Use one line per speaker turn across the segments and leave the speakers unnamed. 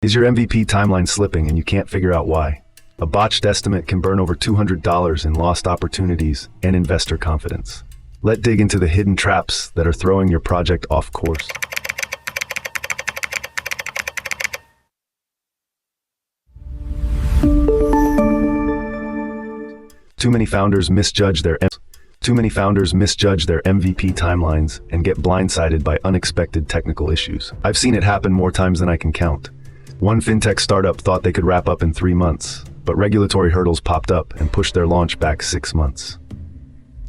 Is your MVP timeline slipping and you can't figure out why? A botched estimate can burn over $200 in lost opportunities and investor confidence. Let's dig into the hidden traps that are throwing your project off course. Too many founders misjudge their MVP timelines and get blindsided by unexpected technical issues. I've seen it happen more times than I can count. One fintech startup thought they could wrap up in 3 months, but regulatory hurdles popped up and pushed their launch back 6 months.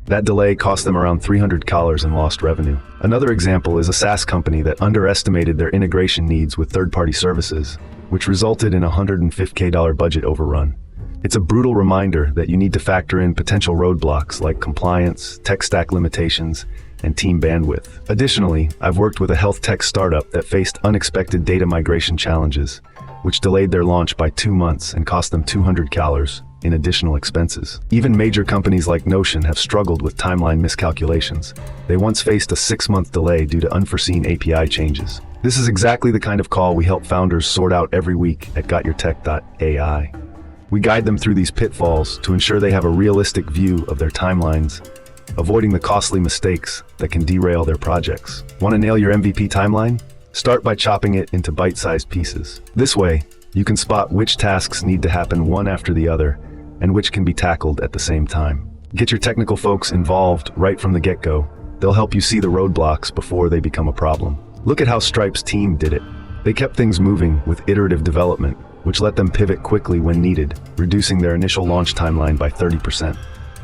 That delay cost them around $300 in lost revenue. Another example is a SaaS company that underestimated their integration needs with third-party services, which resulted in a $150,000 budget overrun. It's a brutal reminder that you need to factor in potential roadblocks like compliance, tech stack limitations, and team bandwidth. Additionally, I've worked with a health tech startup that faced unexpected data migration challenges, which delayed their launch by 2 months and cost them $200 in additional expenses. Even major companies like Notion have struggled with timeline miscalculations. They once faced a 6-month delay due to unforeseen API changes. This is exactly the kind of call we help founders sort out every week at gotyourtech.ai. We guide them through these pitfalls to ensure they have a realistic view of their timelines, avoiding the costly mistakes that can derail their projects. Want to nail your MVP timeline? Start by chopping it into bite-sized pieces. This way, you can spot which tasks need to happen one after the other and which can be tackled at the same time. Get your technical folks involved right from the get-go. They'll help you see the roadblocks before they become a problem. Look at how Stripe's team did it. They kept things moving with iterative development, which let them pivot quickly when needed, reducing their initial launch timeline by 30%.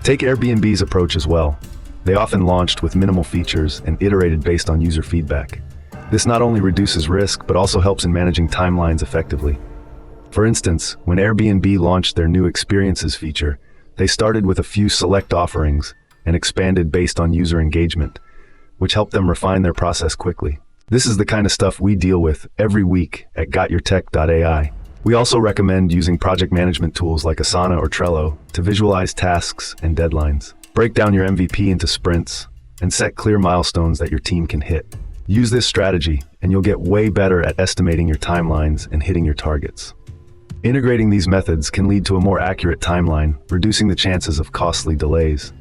Take Airbnb's approach as well. They often launched with minimal features and iterated based on user feedback. This not only reduces risk, but also helps in managing timelines effectively. For instance, when Airbnb launched their new experiences feature, they started with a few select offerings and expanded based on user engagement, which helped them refine their process quickly. This is the kind of stuff we deal with every week at gotyourtech.ai. We also recommend using project management tools like Asana or Trello to visualize tasks and deadlines. Break down your MVP into sprints and set clear milestones that your team can hit. Use this strategy and you'll get way better at estimating your timelines and hitting your targets. Integrating these methods can lead to a more accurate timeline, reducing the chances of costly delays.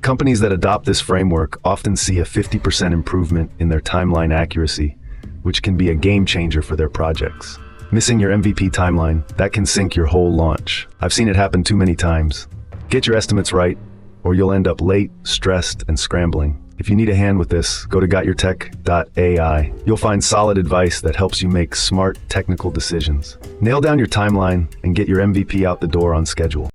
Companies that adopt this framework often see a 50% improvement in their timeline accuracy, which can be a game changer for their projects. Missing your MVP timeline, that can sink your whole launch. I've seen it happen too many times. Get your estimates right, or you'll end up late, stressed, and scrambling. If you need a hand with this, go to gotyourtech.ai. You'll find solid advice that helps you make smart technical decisions. Nail down your timeline and get your MVP out the door on schedule.